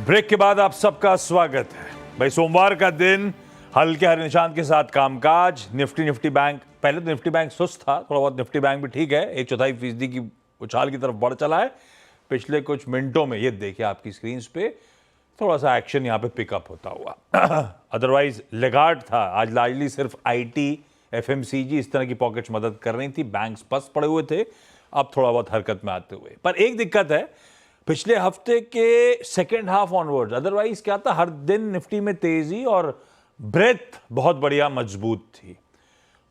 Break के बाद आप सबका स्वागत है। भाई सोमवार का दिन हल्के हरे निशान के साथ कामकाज। निफ्टी बैंक, पहले तो निफ्टी बैंक सुस्त था, थोड़ा बहुत निफ्टी बैंक भी ठीक है, 1/4% की उछाल की तरफ बढ़ चला है पिछले कुछ मिनटों में। ये देखिए आपकी स्क्रीन पे थोड़ा सा एक्शन यहाँ पे पिकअप होता हुआ। अदरवाइज लेगार्ड था आज, लार्जली सिर्फ आईटी, एफएमसीजी इस तरह की पॉकेट्स मदद कर रही थी, बैंक्स पस्त पड़े हुए थे अब थोड़ा बहुत हरकत में आते हुए। पर एक दिक्कत है, पिछले हफ्ते के सेकेंड हाफ ऑनवर्ड्स अदरवाइज क्या था, हर दिन निफ्टी में तेजी और ब्रेथ बहुत बढ़िया मजबूत थी।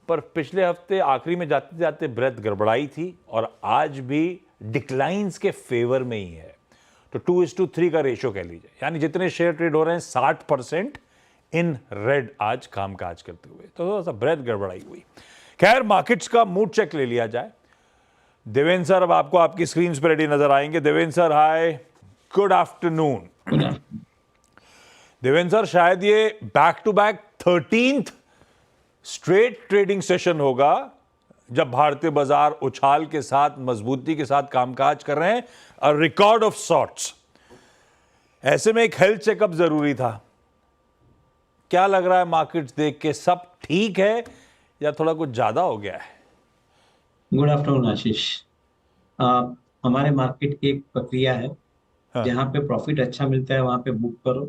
पर पिछले हफ्ते आखिरी में जाते जाते ब्रेथ गड़बड़ाई थी और आज भी डिक्लाइंस के फेवर में ही है। तो 2:3 का रेशियो कह लीजिए, यानी जितने शेयर ट्रेड हो रहे हैं 60% इन रेड आज कामकाज करते हुए, तो थोड़ा सा ब्रेथ गड़बड़ाई हुई। खैर, मार्केट्स का मूड चेक ले लिया जाए। देवेंद्र सर अब आपको आपकी स्क्रीन पर रेडी नजर आएंगे। Devendra sir hi, good afternoon. Devendra sir, शायद ये back to back 13th straight trading session होगा जब भारतीय बाजार उछाल के साथ, मजबूती के साथ कामकाज कर रहे हैं, अ रिकॉर्ड ऑफ सॉर्ट्स। ऐसे में एक हेल्थ चेकअप जरूरी था। क्या लग रहा है मार्केट्स देख के, सब ठीक है या थोड़ा कुछ ज्यादा हो गया है? गुड आफ्टरनून आशीष। हमारे मार्केट की एक प्रक्रिया है। हाँ, जहाँ पे प्रॉफिट अच्छा मिलता है वहाँ पे बुक करो,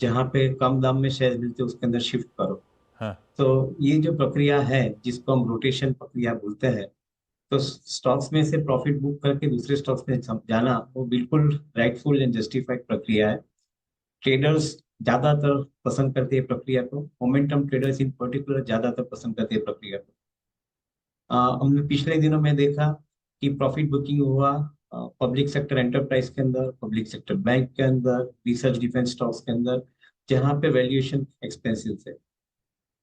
जहाँ पे कम दाम में शेयर मिलते हैं उसके अंदर शिफ्ट करो। हाँ। तो ये जो प्रक्रिया है जिसको हम रोटेशन प्रक्रिया बोलते हैं, तो स्टॉक्स में से प्रॉफिट बुक करके दूसरे स्टॉक्स में जाना वो बिल्कुल राइटफुल एंड जस्टिफाइड प्रक्रिया है। ट्रेडर्स ज्यादातर पसंद करते हैं प्रक्रिया को, मोमेंटम ट्रेडर्स इन पर्टिकुलर ज्यादातर पसंद करते हैं प्रक्रिया को। हमने पिछले दिनों में देखा कि प्रॉफिट बुकिंग हुआ पब्लिक सेक्टर एंटरप्राइज के अंदर, पब्लिक सेक्टर बैंक के अंदर, रिसर्च डिफेंस स्टॉक्स के अंदर, जहां पे वैल्यूएशन एक्सपेंसिव है।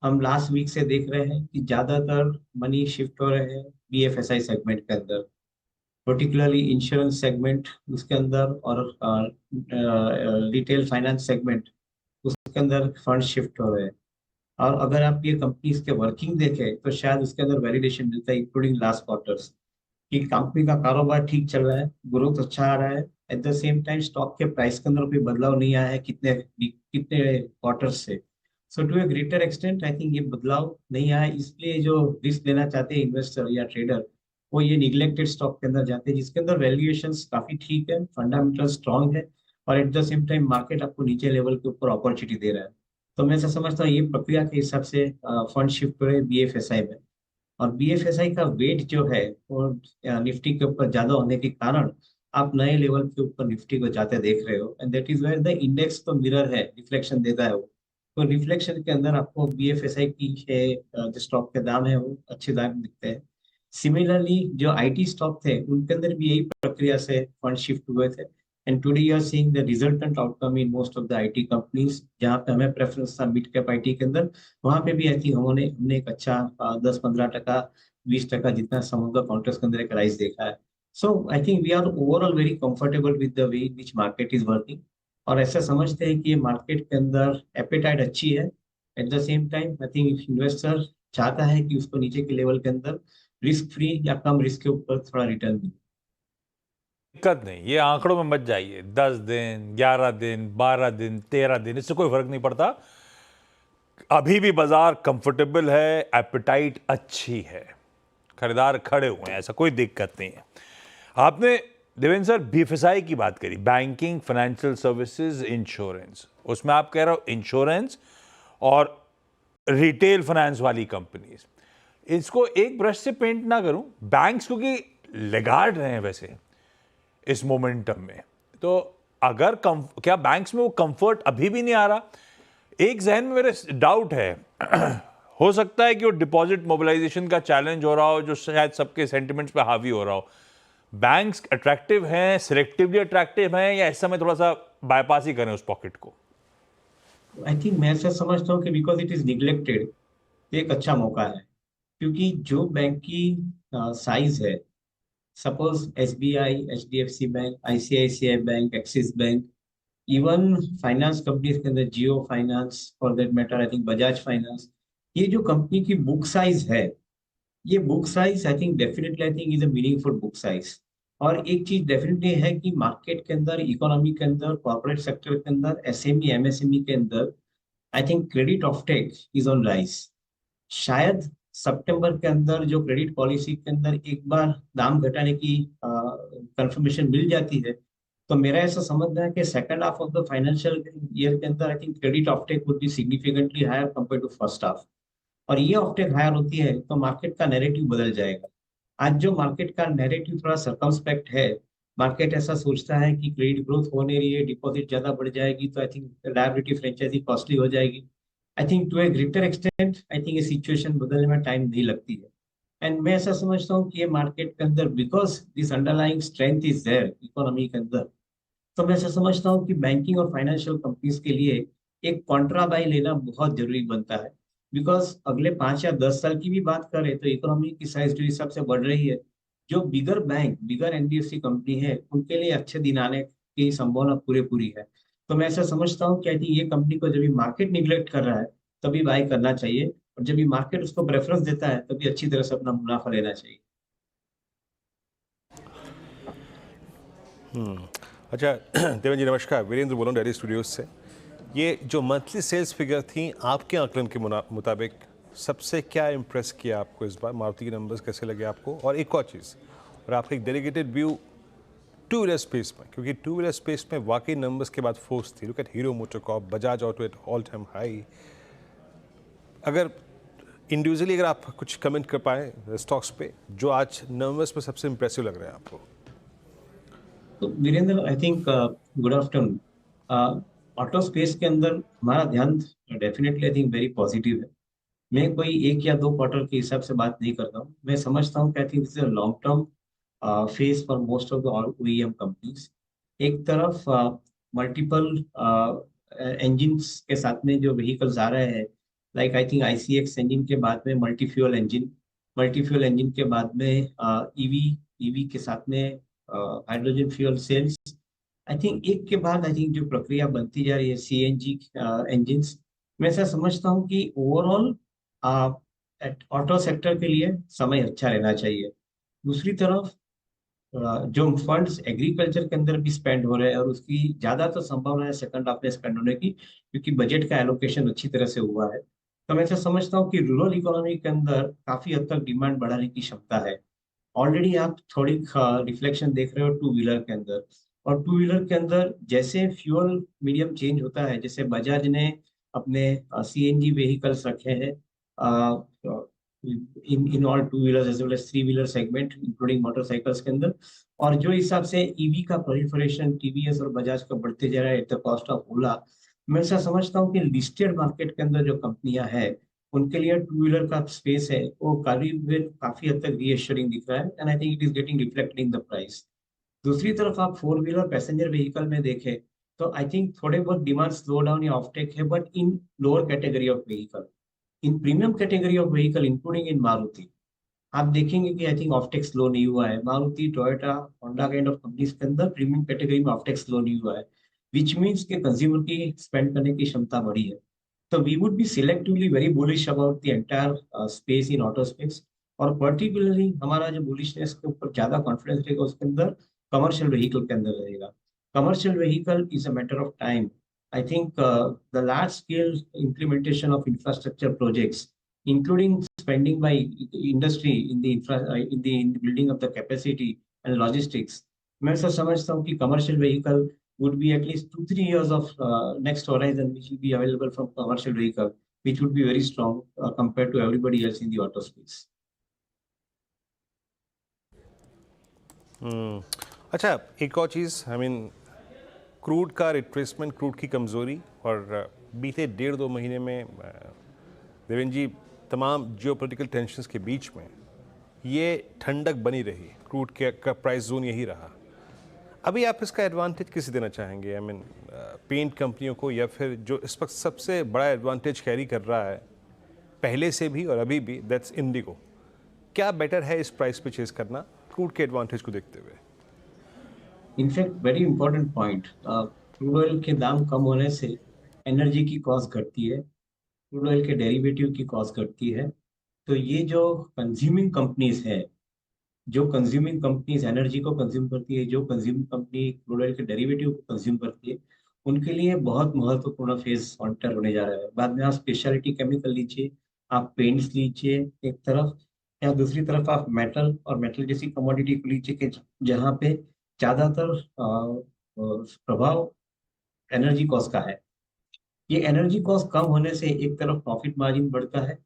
हम लास्ट वीक से देख रहे हैं कि ज्यादातर मनी शिफ्ट हो रहे हैं बीएफएसआई सेगमेंट के अंदर, पर्टिकुलरली इंश्योरेंस सेगमेंट उसके अंदर, और रिटेल फाइनेंस सेगमेंट उसके अंदर फंड शिफ्ट हो रहे हैं। और अगर आप ये कंपनीज के वर्किंग देखें तो शायद उसके अंदर वैलिडेशन मिलता है, इंक्लूडिंग लास्ट क्वार्टर्स, कि कंपनी का कारोबार ठीक चल रहा है, ग्रोथ अच्छा आ रहा है। At the same time stock के प्राइस के अंदर कोई बदलाव नहीं आया है कितने कितने क्वार्टर्स से। So to a greater extent I think ये बदलाव नहीं आया है, इसलिए जो रिस्क लेना चाहते हैं इन्वेस्टर या ट्रेडर, वो ये निगलेक्टेड स्टॉक के अंदर जाते हैं जिसके अंदर वैल्यूएशंस काफी ठीक है, फंडामेंटल स्ट्रांग है, और at the same time market आपको नीचे लेवल के ऊपर अपॉर्चुनिटी दे रहा है। तो मैं ऐसा समझता हूँ ये प्रक्रिया के हिसाब से फंड शिफ्ट हो रहे हैं बीएफएसआई में। और बीएफएसआई का वेट जो है वो निफ्टी के ऊपर ज्यादा होने के कारण आप नए लेवल के ऊपर निफ्टी को जाते देख रहे हो, and that is where the index तो मिरर है, रिफ्लेक्शन देता है वो। तो रिफ्लेक्शन के अंदर आपको बीएफएसआई की जो स्टॉक के दाम है वो अच्छे दाम दिखते हैं। सिमिलरली जो आईटी स्टॉक थे उनके अंदर भी यही प्रक्रिया से फंड शिफ्ट हुए थे, and today you are seeing the resultant outcome in most of the IT companies. जहाँ पे हमें प्रेफरेंस था मिड कैप आईटी के अंदर, वहां पे भी आई थिंक हमने एक अच्छा 10-15%, 20% जितना सम ऑफ द काउंटर्स के अंदर एक राइज देखा है। So I think we are overall very comfortable with the way which market is working, और ऐसा समझते हैं कि ये मार्केट के अंदर एपेटाइट अच्छी है। At the same time I think investor चाहता है कि उसको नीचे के लेवल के अंदर रिस्क फ्री या कम रिस्क के ऊपर थोड़ा रिटर्न मिले। दिक्कत नहीं, ये आंकड़ों में मत जाइए। 10 दिन, 11 दिन, 12 दिन, 13 दिन, इससे कोई फर्क नहीं पड़ता। अभी भी बाजार कंफर्टेबल है, एपेटाइट अच्छी है, खरीदार खड़े हुए हैं, ऐसा कोई दिक्कत नहीं है। आपने देवेंद्र सर बीएफएसआई की बात करी, बैंकिंग, फाइनेंशियल सर्विसेज, इंश्योरेंस। उसमें आप कह रहे हो इंश्योरेंस और रिटेल फाइनेंस वाली कंपनीज, इसको एक ब्रश से पेंट ना करूं, बैंक्स क्योंकि लेगार्ड रहे हैं वैसे इस मोमेंटम में, तो अगर क्या बैंक्स में वो कंफर्ट अभी भी नहीं आ रहा? एक जहन में मेरे डाउट है, हो सकता है कि वो डिपॉजिट मोबिलाइजेशन का चैलेंज हो रहा हो जो शायद सबके सेंटिमेंट्स पे हावी हो रहा हो। बैंक्स अट्रैक्टिव हैं, सिलेक्टिवली अट्रैक्टिव हैं, या इस समय थोड़ा सा बाईपास ही करें उस पॉकेट को? आई थिंक मैं ऐसा समझता हूँ कि बिकॉज इट इज निग्लेक्टेड, एक अच्छा मौका है। क्योंकि जो बैंक की साइज है, suppose SBI, HDFC bank, ICICI bank, Axis bank, even finance companies के अंदर Jio finance, for that matter I think Bajaj finance, ये जो कंपनी की बुक साइज है, ये book size I think definitely I think is a meaningful book size. और एक चीज डेफिनेटली है कि मार्केट के अंदर, इकोनॉमी के अंदर, कॉर्पोरेट सेक्टर के अंदर, एसएमई एमएसएमई के अंदर I think credit offtake is on rise. शायद सितंबर के अंदर जो क्रेडिट पॉलिसी के अंदर एक बार दाम घटाने की कंफर्मेशन मिल जाती है, तो मेरा ऐसा समझना है कि second half of the financial year के अंदर I think credit offtake would be significantly higher compare to first half. और ये ऑफटेक हायर होती है तो मार्केट का नैरेटिव बदल जाएगा। आज जो मार्केट का नैरेटिव थोड़ा सर्कमस्पेक्ट है, मार्केट ऐसा सोचता है कि क्रेडिट ग्रोथ हो नहीं रही है, डिपॉजिट ज्यादा बढ़ जाएगी तो I think liability franchisee costly हो जाएगी। I think to a greater extent I think ये सिचुएशन बदलने में टाइम नहीं लगती है। एंड मैं ऐसा समझता हूँ कि ये मार्केट के अंदर because this underlying strength is there economy के अंदर, तो मैं ऐसा समझता हूँ कि बैंकिंग और फाइनेंशियल कंपनीज के लिए एक कॉन्ट्रा बाय लेना बहुत जरूरी बनता है। बिकॉज अगले 5 या 10 साल की भी बात करें तो इकोनॉमी की साइज जो हिसाब से बढ़ रही है, जो बिगर बैंक, बिगर एनबीएफसी कंपनी है, उनके लिए अच्छे दिन आने की संभावना पूरी पूरी है। तो मैं ऐसा समझता हूँ कि आई थिंक ये कंपनी को जब भी मार्केट निग्लेक्ट कर रहा है तभी बाय करना चाहिए, और जब भी मार्केट उसको प्रेफरेंस देता है तभी अच्छी तरह से अपना मुनाफा लेना चाहिए। अच्छा देवेंद्र जी नमस्कार, वीरेंद्र बोल रहा हूँ डेयरी स्टूडियोज से। ये जो मंथली सेल्स फिगर थी आपके आकलन के मुताबिक सबसे क्या इम्प्रेस किया आपको इस बार? मारुति के नंबर्स कैसे लगे आपको? और एक और चीज़, और आपका एक delegated view two wheeler space में, क्योंकि टू व्हीलर स्पेस में वाकई नंबर्स के बाद फोर्स थी। Look at hero MotoCorp, Bajaj auto at all time high. अगर इंडिविजुअली अगर आप कुछ कमेंट कर पाए स्टॉक्स पे जो आज नंबर्स में सबसे इंप्रेसिव लग रहे हैं आपको। तो Virendra I think good afternoon. Auto space के अंदर हमारा ध्यान definitely I think very positive है। मैं कोई 1 या 2 क्वार्टर के हिसाब से बात नहीं करता हूँ। मैं समझता हूँ कि I think this is a long term phase for most of the OEM companies. एक तरफ मल्टीपल इंजिन्स के साथ में जो व्हीकल्स आ रहे हैं, लाइक आई थिंक आईसीएक्स इंजन के बाद में मल्टी फ्यूल इंजन के बाद में ईवी, ईवी के साथ में hydrogen fuel cells. I think एक के बाद आई थिंक जो प्रक्रिया बनती जा रही है सीएनजी इंजिन्स, मैं ऐसा समझता हूँ कि ओवरऑल ऑटो सेक्टर के लिए समय अच्छा रहना चाहिए। दूसरी तरफ जो फंड्स एग्रीकल्चर के अंदर भी स्पेंड हो रहे हैं और उसकी ज्यादा तो संभावना है सेकंड हाफ में स्पेंड होने की, क्योंकि बजट का एलोकेशन अच्छी तरह से हुआ है। तो मैं ऐसा समझता हूँ कि रूरल इकोनॉमी के अंदर काफी हद तक डिमांड बढ़ाने की क्षमता है। ऑलरेडी आप थोड़ी रिफ्लेक्शन देख रहे हो टू व्हीलर के अंदर। और टू व्हीलर के अंदर जैसे फ्यूल मीडियम चेंज होता है, जैसे बजाज ने अपने सीएनजी व्हीकल्स रखे हैं in all two wheelers as well as three wheeler segment including motorcycles के अंदर, और जो हिसाब से ईवी का प्रोलिफरेशन टीवीएस और बजाज का बढ़ते जा रहा है एट द कॉस्ट ऑफ ओला, मैं ऐसा समझता हूँ कि लिस्टेड मार्केट के अंदर जो कंपनियां हैं उनके लिए टू व्हीलर का स्पेस है वो काफी हद तक रीएश्योरिंग दिख रहा है, and I think it is getting reflected in the price. दूसरी तरफ आप फोर व्हीलर पैसेंजर व्हीकल में देखें तो आई थिंक थोड़े बहुत डिमांड स्लो डाउन या ऑफटेक है, but in lower category of vehicle, in premium category of vehicle including in Maruti, आप देखेंगे कि आई थिंक ऑफटेक स्लो नहीं हुआ है। Maruti, Toyota, Honda kind of companies के अंदर प्रीमियम कैटेगरी में ऑफटेक स्लो नहीं हुआ है, विच मीन्स के कंज्यूमर की स्पेंड करने की क्षमता बढ़ी है। So we would be selectively very bullish about the entire space in auto space, और पर्टिकुलरली हमारा जो बुलिशनेस के ऊपर ज्यादा कॉन्फिडेंस रहेगा उसके अंदर कमर्शियल व्हीकल के अंदर रहेगा। Commercial vehicle is a matter of time. I think the large scale implementation of infrastructure projects, including spending by industry in the in the building of the capacity and logistics, मैं ऐसा समझता हूँ कि commercial vehicle would be at least 2 3 years of next horizon which will be available from commercial vehicle, which would be very strong compared to everybody else in the auto space. अच्छा एक और चीज़, I mean crude का retracement, crude की कमज़ोरी, और बीते 1.5-2 महीने में देवेंद्र जी तमाम जियोपॉलिटिकल टेंशन्स के बीच में ये ठंडक बनी रही, क्रूड के का प्राइस जोन यही रहा। अभी आप इसका एडवांटेज किसे देना चाहेंगे? आई मीन पेंट कंपनियों को, या फिर जो इस वक्त सबसे बड़ा एडवांटेज कैरी कर रहा है पहले से भी और अभी भी, दैट्स इंडिगो। क्या बेटर है इस प्राइस पे चेज करना क्रूड के एडवांटेज को देखते हुए? In fact very important point, crude oil के दाम कम होने से एनर्जी की कॉस्ट घटती है, क्रूड ऑयल के डेरिवेटिव की कॉस्ट घटती है। तो ये जो कंज्यूमिंग कंपनीज है जो कंज्यूमिंग कंपनीज एनर्जी को कंज्यूम करती है, जो कंज्यूमिंग कंपनी क्रूड ऑयल के डेरिवेटिव को कंज्यूम करती है, उनके लिए बहुत महत्वपूर्ण फेज ऑन्टर होने जा रहा है। बाद में आप स्पेशलिटी केमिकल लीजिए, आप पेंट्स लीजिए एक तरफ, या दूसरी तरफ आप मेटल और मेटल जैसी कमोडिटी को लीजिए कि जहाँ पे ज्यादातर प्रभाव एनर्जी कॉस्ट का है। ये एनर्जी कॉस्ट कम होने से एक तरफ प्रॉफिट मार्जिन बढ़ता है,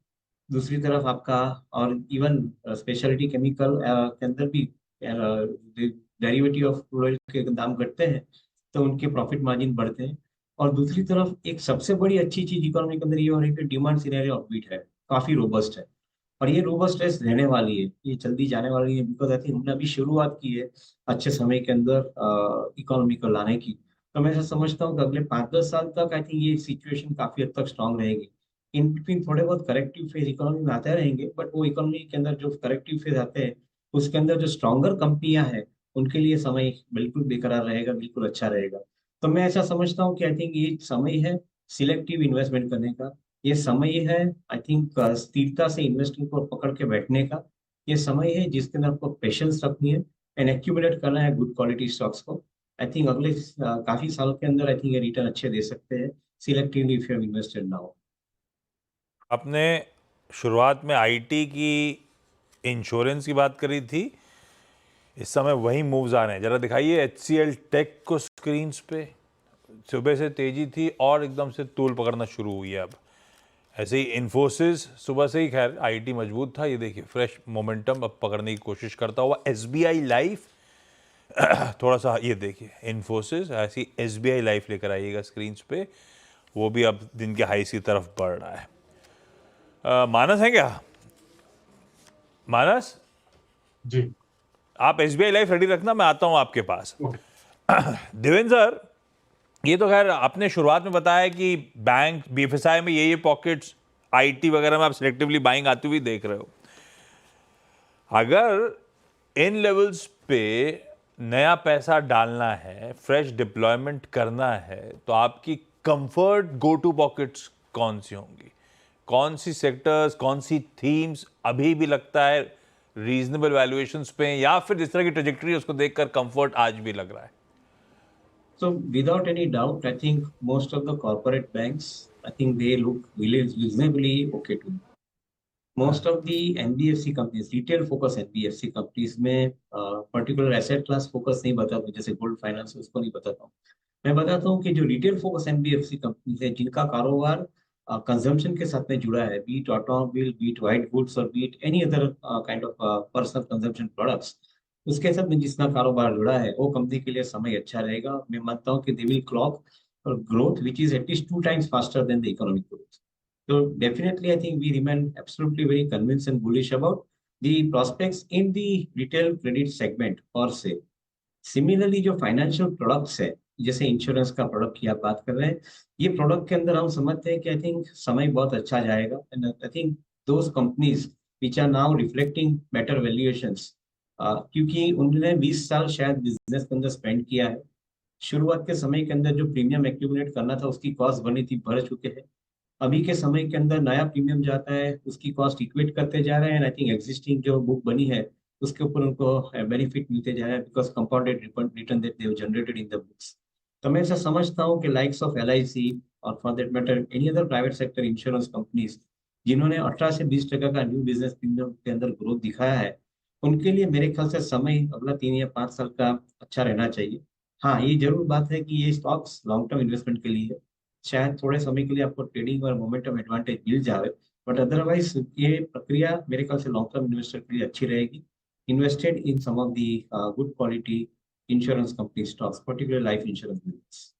दूसरी तरफ आपका, और इवन स्पेशलिटी केमिकल के अंदर भी डेरिवेटिव ऑफ क्रूड ऑयल के दाम घटते हैं तो उनके प्रॉफिट मार्जिन बढ़ते हैं। और दूसरी तरफ एक सबसे बड़ी अच्छी चीज इकोनॉमी के अंदर ये हो रही है कि डिमांड सिनेरियो अपबीट है, काफी रोबस्ट है, और ये रोबस्टनेस रहने वाली है, ये जल्दी जाने वाली है, बिकॉज आई थिंक हमने अभी शुरुआत की है अच्छे समय के अंदर इकोनॉमी को लाने की। तो मैं ऐसा समझता हूँ कि अगले 5-10 साल तक आई थिंक ये सिचुएशन काफी हद तक स्ट्रांग रहेगी। इन बिटवीन थोड़े बहुत करेक्टिव फेज इकोनॉमी में आते रहेंगे, बट वो इकोनॉमी के अंदर जो करेक्टिव फेज आते हैं उसके अंदर जो स्ट्रॉन्गर कंपनियां हैं उनके लिए समय बिल्कुल बेकरार रहेगा, बिल्कुल अच्छा रहेगा। तो मैं ऐसा समझता हूँ कि आई थिंक ये समय है सिलेक्टिव इन्वेस्टमेंट करने का, ये समय है आई थिंक स्थिरता से इन्वेस्टिंग को पकड़ के बैठने का, ये समय है जिसके अंदर आपको पेशेंस रखनी है एंड एक्यूमुलेट करना है गुड क्वालिटी स्टॉक्स को। आई थिंक अगले काफी साल के अंदर आई थिंक ये रिटर्न अच्छे दे सकते हैं selectively if you have invested now. आपने शुरुआत में आईटी की, इंश्योरेंस की बात करी थी, इस समय वही मूव्स आ रहे हैं। जरा दिखाइए एचसीएल टेक को स्क्रीन्स पे। सुबह से तेजी थी और एकदम से तूल पकड़ना शुरू हुई है अब। ऐसे ही इन्फोसिस सुबह से ही, खैर आईटी मजबूत था, ये देखिए फ्रेश मोमेंटम अब पकड़ने की कोशिश करता हुआ। एसबीआई लाइफ थोड़ा सा, ये देखिए इन्फोसिस, ऐसी एसबीआई लाइफ लेकर आइएगा स्क्रीन्स पे, वो भी अब दिन के हाई की तरफ बढ़ रहा है। मानस है क्या? मानस, जी। आप एसबीआई लाइफ रेडी रखना, मैं आता हूं आपके पास। देवेंद्र सर, ये तो खैर आपने शुरुआत में बताया कि बैंक बीएफएसआई में ये पॉकेट्स, आईटी वगैरह में आप सिलेक्टिवली बाइंग आती हुई देख रहे हो। अगर इन लेवल्स पे नया पैसा डालना है, फ्रेश डिप्लॉयमेंट करना है, तो आपकी कंफर्ट गो टू पॉकेट्स कौन सी होंगी? कौन सी सेक्टर्स, कौन सी थीम्स अभी भी लगता है रीजनेबल वैल्यूएशंस पे, या फिर जिस तरह की ट्रेजेक्टरी उसको देखकर कंफर्ट आज भी लग रहा है? So without any doubt, I think most of the corporate banks, I think they look really reasonably okay to me. Most of the NBFC companies, retail focus NBFC companies में particular asset class focus नहीं बताता, जैसे gold finance उसको नहीं बताता हूँ। मैं बताता हूँ कि जो रिटेल फोकस एनबीएफसी कंपनीज है जिनका कारोबार कंजम्पशन के साथ में जुड़ा है, be it automobile, be it white goods और be it any other kind of personal consumption products, उसके साथ में जिसका कारोबार जुड़ा है वो कंपनी के लिए समय अच्छा रहेगा। मैं मानता हूँ कि they will clock growth which is at least 2 times faster than the economic growth. So definitely, I think we remain absolutely very convinced and bullish about the prospects in the retail credit segment per se. Similarly जो financial products है, जैसे insurance का product की आप बात कर रहे हैं, ये प्रोडक्ट के अंदर हम समझते हैं कि आई थिंक समय बहुत अच्छा जाएगा and I think those companies which are now reflecting better valuations, क्योंकि उन्होंने 20 साल शायद बिजनेस के अंदर स्पेंड किया है। शुरुआत के समय के अंदर जो प्रीमियम एक्यूमुलेट करना था उसकी कॉस्ट बनी थी, भर चुके हैं। अभी के समय के अंदर नया प्रीमियम जाता है, उसकी कॉस्ट इक्वेट करते जा रहे हैं। आई थिंक एग्जिस्टिंग जो बुक बनी है उसके ऊपर उनको बेनिफिट मिलते जा रहे हैं because compounded return that they have generated in the books. तो मैं ऐसा समझता हूँ कि लाइक्स ऑफ एलआईसी और for that matter any other private sector insurance companies जिन्होंने 18 से 20% का न्यू बिजनेस प्रीमियम के अंदर ग्रोथ दिखाया है, उनके लिए मेरे ख्याल से समय अगला 3 या 5 साल का अच्छा रहना चाहिए। हाँ, ये जरूर बात है कि ये स्टॉक्स लॉन्ग टर्म इन्वेस्टमेंट के लिए है, शायद थोड़े समय के लिए आपको ट्रेडिंग और मोमेंटम एडवांटेज मिल जाए, बट अदरवाइज ये प्रक्रिया मेरे ख्याल से लॉन्ग टर्म इन्वेस्टर के लिए अच्छी रहेगी। Invested in some of the good quality insurance company stocks, particular life insurance business.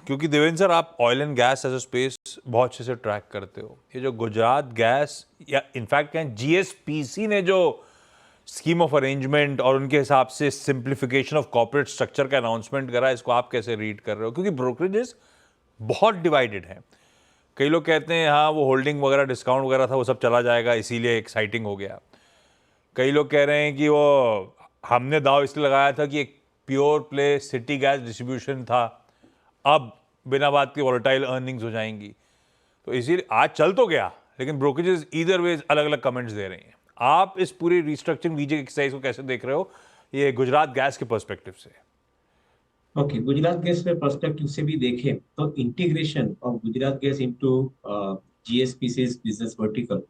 क्योंकि देवेंद्र सर, आप oil and gas as a space बहुत अच्छे से ट्रैक करते हो। ये जो गुजरात गैस, या इनफैक्ट कहें जीएसपीसी ने जो स्कीम ऑफ अरेंजमेंट और उनके हिसाब से सिंप्लीफिकेशन ऑफ कॉर्पोरेट स्ट्रक्चर का अनाउंसमेंट करा, इसको आप कैसे रीड कर रहे हो? क्योंकि ब्रोकरेजेस बहुत डिवाइडेड हैं। कई लोग कहते हैं हाँ वो होल्डिंग वगैरह, डिस्काउंट वगैरह था, वो सब चला जाएगा, इसीलिए एक्साइटिंग हो गया। कई लोग कह रहे हैं कि वो हमने दाव इसलिए लगाया था कि एक pure play city gas distribution था, अब बिना बात के वॉलेटाइल अर्निंग्स हो जाएंगी, तो इसीलिए आज चल तो गया, लेकिन ब्रोकरेजेस ईदर वेज अलग अलग कमेंट्स दे रही हैं। आप इस पूरी रिस्ट्रक्चरिंग वीजे एक्सरसाइज को कैसे देख रहे हो ये गुजरात गैस के पर्सपेक्टिव से? ओके, गुजरात गैस के पर्सपेक्टिव से भी देखें तो integration of Gujarat Gas into GSPC's business vertical,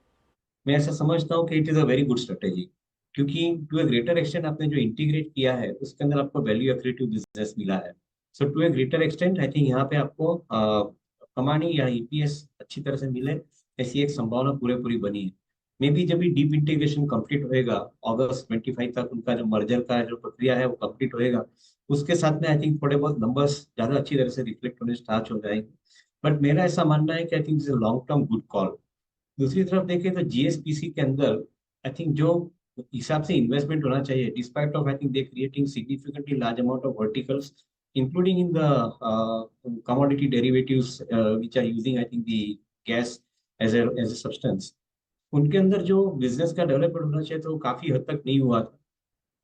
मैं ऐसा समझता हूँ कि it is a very good strategy, क्योंकि टू ए ग्रेटर एक्सटेंट आपने जो इंटीग्रेट किया है उसके अंदर आपको वैल्यू एक्रेटिव बिजनेस मिला है। So to a greater extent I think यहाँ पे आपको कमानी या ईपीएस अच्छी तरह से मिले, ऐसी एक संभावना पूरे पूरी बनी है। मे बी जब भी डीप इंटीग्रेशन कंप्लीट होएगा अगस्त 25 तक, उनका जो मर्जर का जो प्रक्रिया है वो कंप्लीट होएगा, उसके साथ में आई थिंक थोड़े बहुत नंबर्स ज्यादा अच्छी तरह से रिफ्लेक्ट होने स्टार्ट हो जाएंगे। बट मेरा ऐसा मानना है कि आई think is a long term good call. दूसरी तरफ देखें तो जीएसपीसी के अंदर आई थिंक जो हिसाब से इन्वेस्टमेंट होना चाहिए, despite of I think they creating significantly large amount of verticals including in the commodity derivatives which are using I think the gas as a substance, उनके अंदर जो बिजनेस का डेवलपमेंट होना चाहिए तो वो काफी हद तक नहीं हुआ था।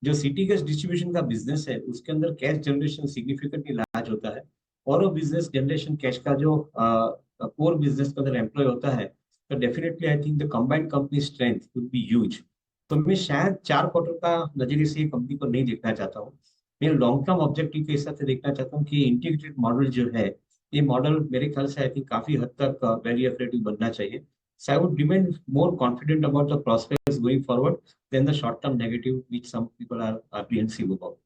जो सिटी गैस डिस्ट्रीब्यूशन का बिजनेस है उसके अंदर कैश जनरेशन सिग्निफिकेंटली लार्ज होता है, और वो बिजनेस जनरेशन कैश का जो कोर बिजनेस के अंदर एम्प्लॉय होता है, तो definitely I think the combined company strength would be huge. तो मैं शायद 4 क्वार्टर का नजरिए से ये कंपनी को नहीं देखना चाहता हूँ, मैं लॉन्ग टर्म ऑब्जेक्टिव के हिसाब से देखना चाहता हूँ कि इंटीग्रेटेड मॉडल जो है, ये मॉडल मेरे ख्याल से आई थिंक काफी हद तक वैल्यू एक्रेटिव बनना चाहिए। So I would remain more confident about the prospects going forward than the short-term negative which some people are apprehensive about.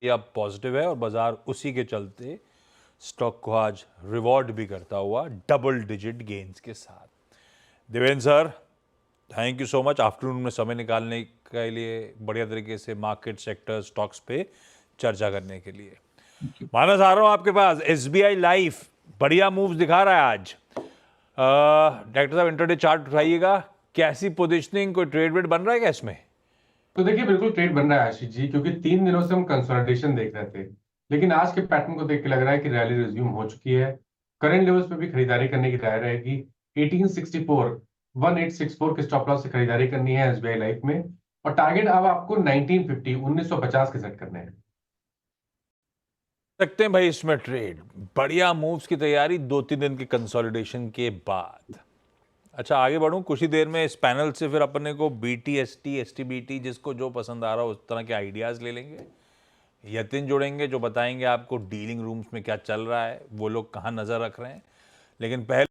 ये अब पॉजिटिव है और बाजार उसी के चलते स्टॉक को आज रिवॉर्ड भी करता हुआ डबल डिजिट गेन्स के साथ। Devendra sir, thank you so much afternoon में समय निकालने के लिए, बढ़िया तरीके से मार्केट सेक्टर स्टॉक्स पे चर्चा करने के लिए। मानस आ रहा हूँ आपके पास, एसबीआई लाइफ बढ़िया मूव्स दिखा रहा है आज। डायरेक्टर साहब इंटरडे चार्ट उठाइएगा, कैसी पोजीशनिंग, कोई ट्रेड वेड बन रहा है क्या इसमें? तो देखिए बिल्कुल ट्रेड बन रहा है आशीष जी, क्योंकि 3 दिनों से हम कंसोलिडेशन देख रहे थे, लेकिन आज के पैटर्न को देख के लग रहा है कि रैली रिज्यूम हो चुकी है। करंट लेवल्स पे भी खरीदारी करने की राय रहेगी। 1864 1864 के स्टॉप लॉस से खरीदारी करनी है एसबीआई लाइफ में, और टारगेट अब आपको 1950 1950 के सेट करने हैं। सकते हैं भाई इसमें ट्रेड, बढ़िया मूव्स की तैयारी 2-3 दिन के कंसोलिडेशन के बाद। अच्छा आगे बढ़ूं, कुछ ही देर में इस पैनल से फिर अपने को बीटीएसटी एसटीबीटी जिसको जो पसंद आ रहा हो उस तरह के आइडियाज़ ले लेंगे। यतिन जुड़ेंगे जो बताएंगे आपको डीलिंग रूम्स में क्या चल रहा है, वो लोग कहाँ नज़र रख रहे हैं। लेकिन पहले